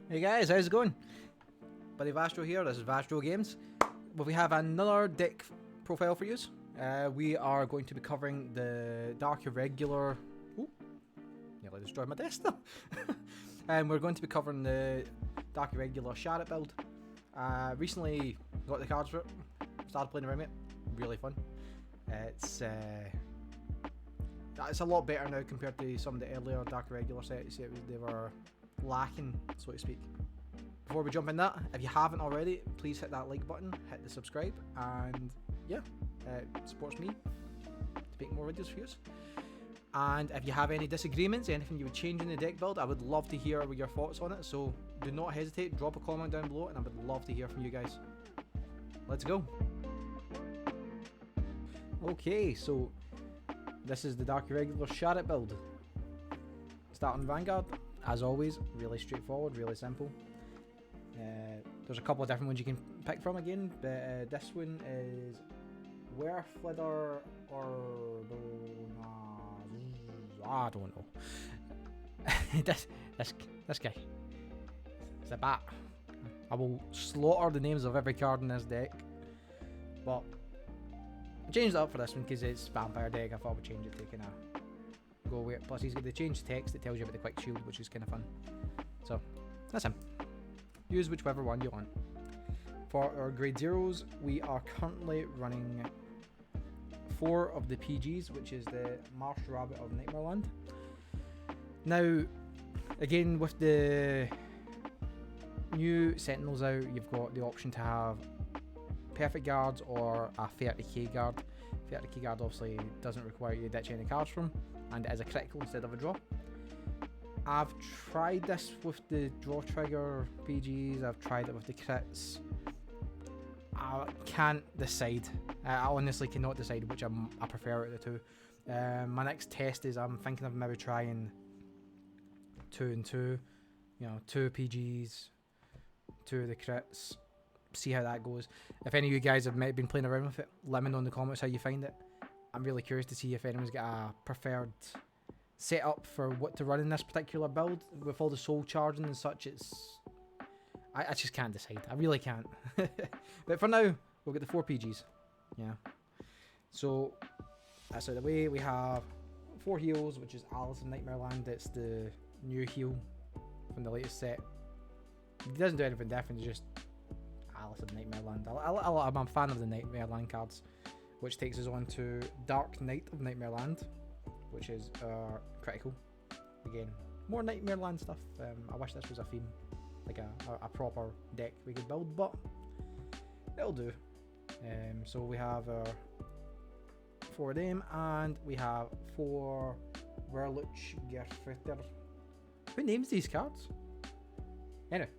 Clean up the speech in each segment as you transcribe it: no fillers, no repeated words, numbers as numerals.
Hey guys, how's it going? Buddy Vastro here, this is Vastro Games. Well, we have another deck profile for you. We are going to be covering the Dark Irregular... Ooh, nearly destroyed my desk though. And we're going to be covering the Dark Irregular Scharhrot build. Recently got the cards for it, started playing around with it, really fun. It's a lot better now compared to some of the earlier Dark Irregular sets. They were lacking, so to speak. Before we jump in that, if you haven't already, please hit that like button, hit the subscribe, and yeah, it supports me to make more videos for you. And if you have any disagreements, anything you would change in the deck build, I would love to hear your thoughts on it, so do not hesitate, drop a comment down below, and I would love to hear from you guys. Let's go. Okay, so this is the Dark Irregular Scharhrot build. Starting Vanguard, as always, really straightforward, really simple. There's a couple of different ones you can pick from again, but this one is Irregular or I don't know. this guy. It's a bat. I will slaughter the names of every card in this deck, but I changed it up for this one because it's Vampire deck. I thought I would change it to kind of go with it. Plus, he's got the change text that tells you about the quick shield, which is kind of fun. So that's him. Use whichever one you want. For our grade zeros, we are currently running 4 of the PGs, which is the Marsh Rabbit of Nightmareland. Now, again, with the new Sentinels out, you've got the option to have perfect guards or a 30k guard. 30k guard obviously doesn't require you to ditch any cards from, and it is a critical instead of a draw. I've tried this with the draw trigger PGs, I've tried it with the crits. I can't decide. I honestly cannot decide which I prefer out of the two. My next test is I'm thinking of maybe trying 2 and 2. You know, 2 PGs, 2 of the crits. See how that goes. If any of you guys have been playing around with it, let me know in the comments how you find it. I'm really curious to see if anyone's got a preferred setup for what to run in this particular build. With all the soul charging and such, I just can't decide. I really can't. But for now, we'll get the 4 PGs. Yeah. So that's out of the way. We have 4 heals, which is Alice in Nightmareland. It's the new heal from the latest set. It doesn't do anything different, it's just Alice in Nightmareland. I'm a fan of the Nightmareland cards, which takes us on to Dark Knight of Nightmareland, which is critical. Again, more Nightmareland stuff. I wish this was a theme, like a proper deck we could build, but it'll do. So we have 4 of them, and we have 4 Gerfitter. Who names these cards? Anyway,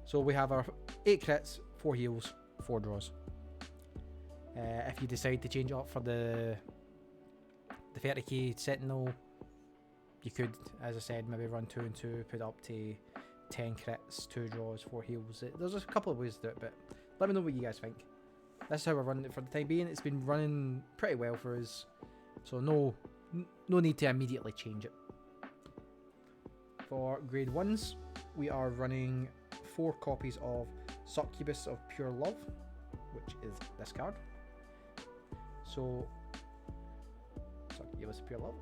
so we have our 8 crits, 4 heals, 4 draws. If you decide to change it up for the 30k Sentinel, you could, as I said, maybe run 2 and 2, put up to 10 crits, 2 draws, 4 heals. There's a couple of ways to do it, but let me know what you guys think. That's how we're running it for the time being. It's been running pretty well for us, so no need to immediately change it. For grade 1s, we are running 4 copies of Succubus of Pure Love, which is this card. So Succubus of Pure Love.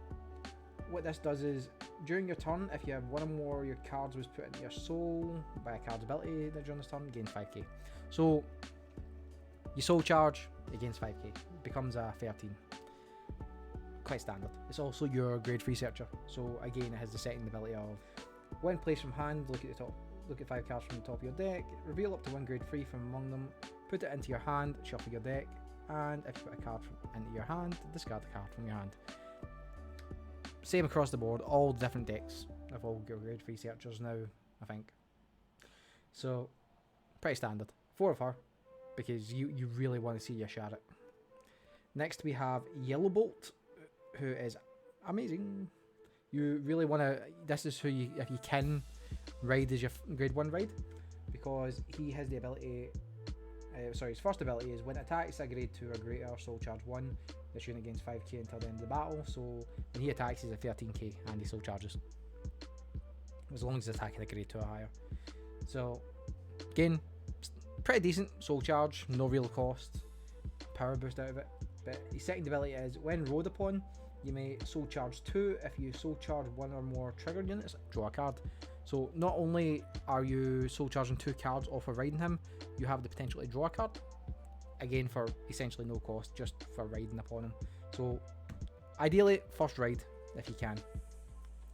What this does is, during your turn, if you have one or more of your cards was put into your soul by a card's ability during this turn, gain 5k. So you soul charge, it gains 5k. It becomes a 13. Quite standard. It's also your grade 3 searcher. So again, it has the setting ability of when placed from hand, look at the top. Look at 5 cards from the top of your deck, reveal up to 1 grade 3 from among them, put it into your hand, shuffle your deck, and if you put a card into your hand, discard the card from your hand. Same across the board, all different decks have all got grade 3 searchers now, I think. So, pretty standard. 4 of her, because you really want to see your Scharhrot. Next we have Yellow Bolt, who is amazing. You really want to, this is who you, if you can, ride as your grade 1 ride, because he has the ability, his first ability is when it attacks a grade 2 or greater, soul charge 1, this unit gains 5k until the end of the battle. So when he attacks, he's a 13k and he soul charges, as long as he's attacking a grade 2 or higher. So again, pretty decent soul charge, no real cost, power boost out of it. But his second ability is when rode upon, you may soul charge 2. If you soul charge 1 or more trigger units, draw a card. So not only are you soul charging 2 cards off of riding him, you have the potential to draw a card. Again, for essentially no cost, just for riding upon him. So ideally, first ride if you can,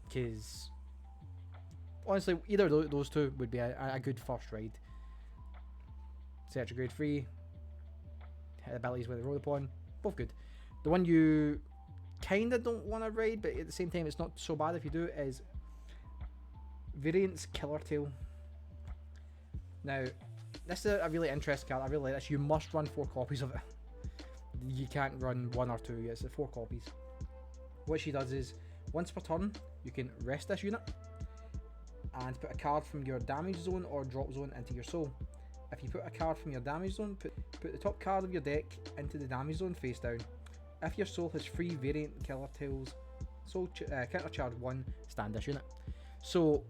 because honestly, either of those two would be a good first ride. Search a grade 3, abilities with the rode upon, both good. The one you kinda don't want to ride, but at the same time it's not so bad if you do, is Variant's Killer Tail. Now, this is a really interesting card. I really like this. You must run 4 copies of it. You can't run 1 or 2. It's 4 copies. What she does is, once per turn, you can rest this unit and put a card from your damage zone or drop zone into your soul. If you put a card from your damage zone, put the top card of your deck into the damage zone face down. If your soul has 3 Variant Killer Tails, soul counter charge 1, stand this unit. So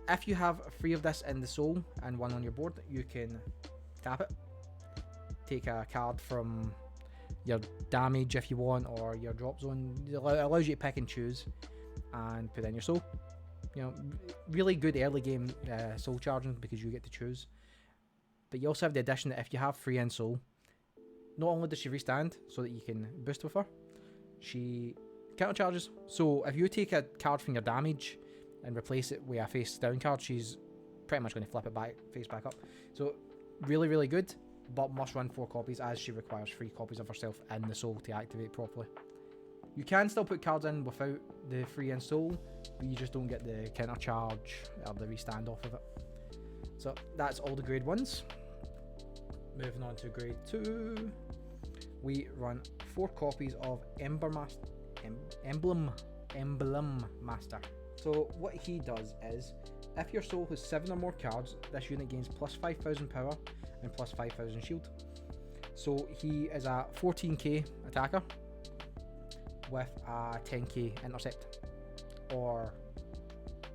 if you have 3 of this in the soul and 1 on your board, you can tap it, take a card from your damage if you want, or your drop zone. It allows you to pick and choose and put in your soul. You know, really good early game soul charging because you get to choose. But you also have the addition that if you have 3 in soul, not only does she restand so that you can boost with her, she counter charges. So if you take a card from your damage and replace it with a face down card, she's pretty much going to flip it back, face back up. So really, really good, but must run 4 copies as she requires 3 copies of herself in the soul to activate properly. You can still put cards in without the 3 in soul, but you just don't get the counter charge or the restand off of it. So that's all the grade 1s. Moving on to grade 2, we run 4 copies of Emblem Master. So what he does is, if your soul has 7 or more cards, this unit gains plus 5,000 power and plus 5,000 shield. So he is a 14k attacker with a 10k intercept, or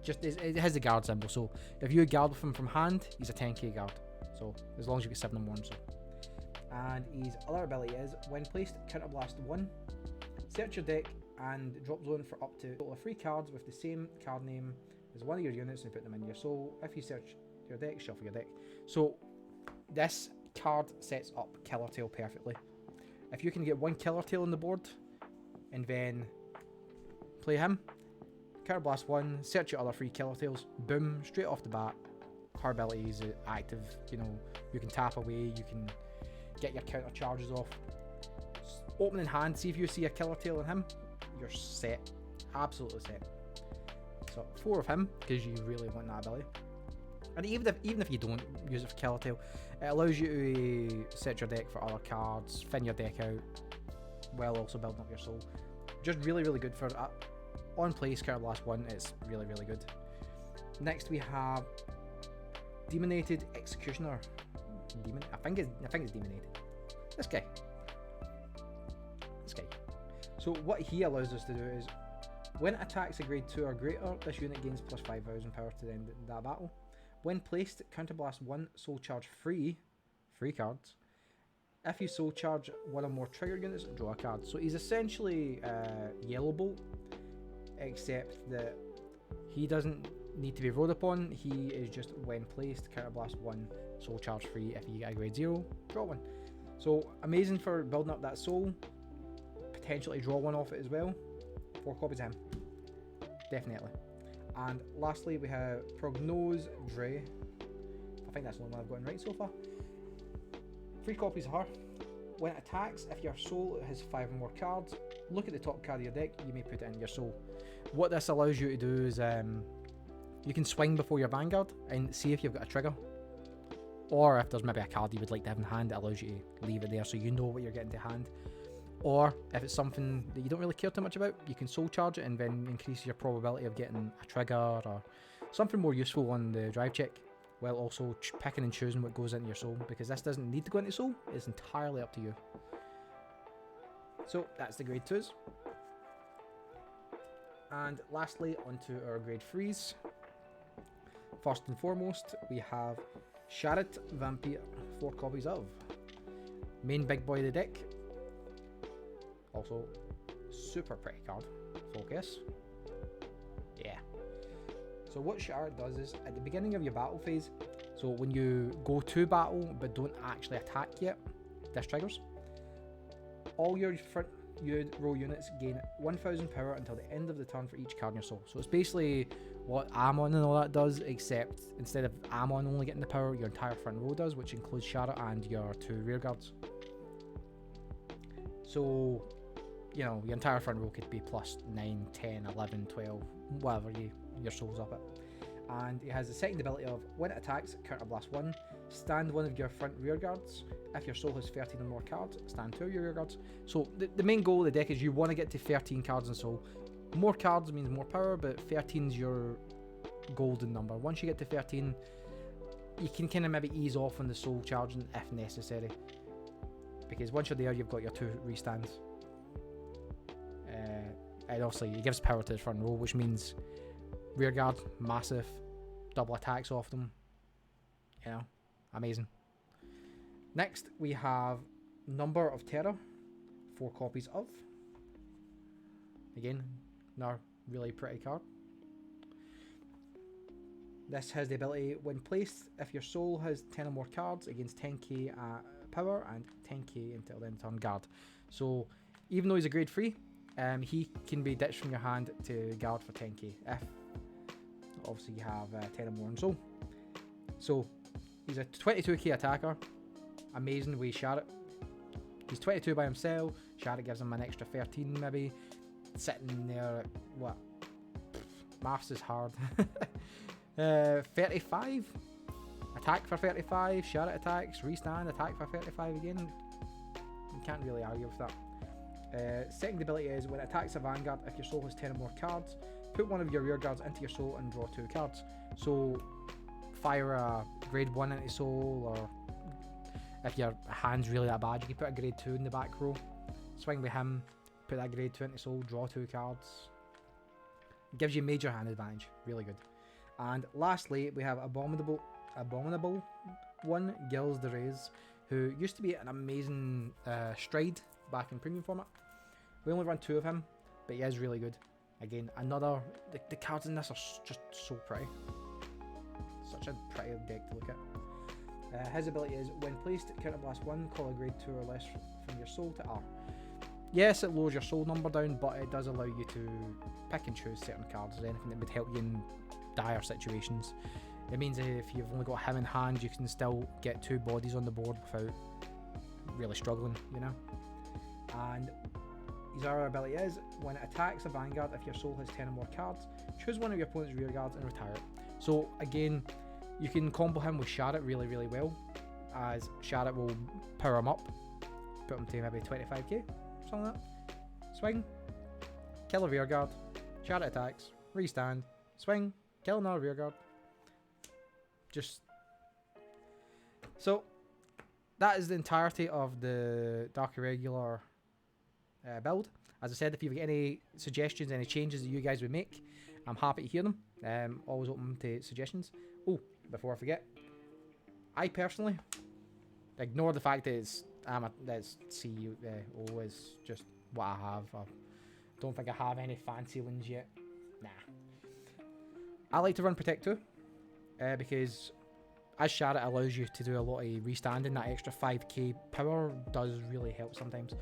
just it has the guard symbol. So if you guard with him from hand, he's a 10k guard. So as long as you get 7 or more in soul. And his other ability is, when placed, counterblast 1. Search your deck and drop zone for up to a total of 3 cards with the same card name as one of your units and put them in your soul. If you search your deck, shuffle your deck. So this card sets up Killer Tail perfectly. If you can get 1 Killer Tail on the board and then play him, counterblast 1, search your other 3 Killer Tails, boom, straight off the bat. Her ability is active. You know, you can tap away, you can get your counter charges off. Open in hand, see if you see a Killer Tail in him, you're set, absolutely set. So 4 of him, because you really want that ability. And even if you don't use it for Killer Tail, it allows you to set your deck for other cards, thin your deck out, while also building up your soul. Just really, really good for on place counterblast 1. It's really, really good. Next we have Demonated Executioner. I think it's Demonated. This guy. So what he allows us to do is, when it attacks a grade 2 or greater, this unit gains plus 5,000 power to the end of that battle. When placed, counterblast 1, soul charge 3 cards. If you soul charge 1 or more trigger units, draw a card. So he's essentially Yellow Bolt, except that he doesn't need to be rode upon. He is just, when placed, counterblast 1, soul charge 3. If you get a grade 0, draw 1. So amazing for building up that soul. Potentially draw 1 off it as well. 4 copies of him, definitely. And lastly we have Prognose Dre. I think that's the only one I've gotten right so far. 3 copies of her. When it attacks, if your soul has 5 or more cards, look at the top card of your deck, you may put it in your soul. What this allows you to do is you can swing before your Vanguard and see if you've got a trigger, or if there's maybe a card you would like to have in hand, it allows you to leave it there so you know what you're getting to hand. Or if it's something that you don't really care too much about, you can soul charge it and then increase your probability of getting a trigger or something more useful on the drive check, while also picking and choosing what goes into your soul, because this doesn't need to go into soul, it's entirely up to you. So that's the grade 2s. And lastly, onto our grade 3s. First and foremost, we have Scharhrot Vampir, 4 copies of. Main big boy of the deck. Also, super pretty card. Focus. Yeah. So what Scharhrot does is, at the beginning of your battle phase, so when you go to battle but don't actually attack yet, this triggers. All your front row units gain 1000 power until the end of the turn for each card in your soul. So it's basically what Amon and all that does, except instead of Amon only getting the power, your entire front row does, which includes Scharhrot and your 2 rear guards. So, you know, your entire front row could be plus 9, 10, 11, 12, whatever your soul's up at. And it has the second ability of, when it attacks, counterblast 1, stand one of your front rear guards. If your soul has 13 or more cards, stand 2 of your rear guards. So the main goal of the deck is you want to get to 13 cards in soul. More cards means more power, but 13 is your golden number. Once you get to 13, you can kind of maybe ease off on the soul charging if necessary. Because once you're there, you've got your 2 restands. And obviously it gives power to the front row, which means rear guard, massive, double attacks off them. You know, amazing. Next, we have Number of Terror, 4 copies of. Again, another really pretty card. This has the ability, when placed, if your soul has 10 or more cards, against 10k power and 10k until then turn guard. So, even though he's a grade 3, he can be ditched from your hand to guard for 10k if obviously you have 10 or more in soul. So, he's a 22k attacker. Amazing with Scharhrot. He's 22 by himself. Scharhrot gives him an extra 13 maybe. Sitting there at what? Maths is hard. 35. Attack for 35. Scharhrot attacks. Restand. Attack for 35 again. You can't really argue with that. Second ability is, when it attacks a Vanguard, if your soul has 10 or more cards, put one of your rear guards into your soul and draw 2 cards. So fire a grade 1 into soul, or if your hand's really that bad, you can put a grade 2 in the back row, swing with him, put that grade 2 into soul, draw 2 cards. It gives you major hand advantage, really good. And lastly, we have Abominable one, Gilles de Reyes, who used to be an amazing stride back in premium format. We only run 2 of him, but he is really good. Again, another, the cards in this are just so pretty. Such a pretty deck to look at. His ability is, when placed, counterblast 1, call a grade 2 or less from your soul to R. Yes, it lowers your soul number down, but it does allow you to pick and choose certain cards, or anything that would help you in dire situations. It means if you've only got him in hand, you can still get 2 bodies on the board without really struggling, you know. And his other ability is, when it attacks a Vanguard, if your soul has 10 or more cards, choose one of your opponent's rear guards and retire it. So again, you can combo him with Scharhrot really, really well, as Scharhrot will power him up, put him to maybe 25k, something like that. Swing, kill a rear guard, Scharhrot attacks, restand, swing, kill another rear guard. Just so that is the entirety of the Dark Irregular build. As I said, if you've got any suggestions, any changes that you guys would make, I'm happy to hear them. Always open to suggestions. Oh, before I forget, I personally ignore the fact that it's CEO is just what I have. I don't think I have any fancy ones yet. Nah. I like to run Protect 2 because as Scharhrot allows you to do a lot of restanding, that extra 5k power does really help sometimes.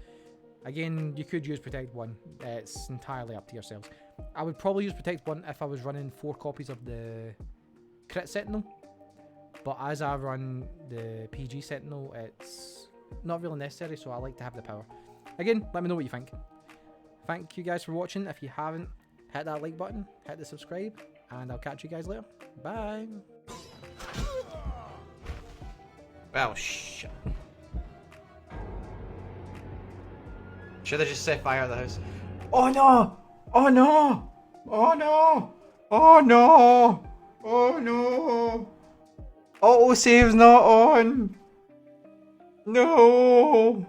Again, you could use Protect 1, it's entirely up to yourselves. I would probably use Protect 1 if I was running 4 copies of the Crit Sentinel, but as I run the PG Sentinel, it's not really necessary, so I like to have the power. Again, let me know what you think. Thank you guys for watching. If you haven't, hit that like button, hit the subscribe, and I'll catch you guys later. Bye! Well, shit. Should I just set fire at the house? Oh no! Oh no! Oh no! Oh no! Oh no! Auto save's not on! No!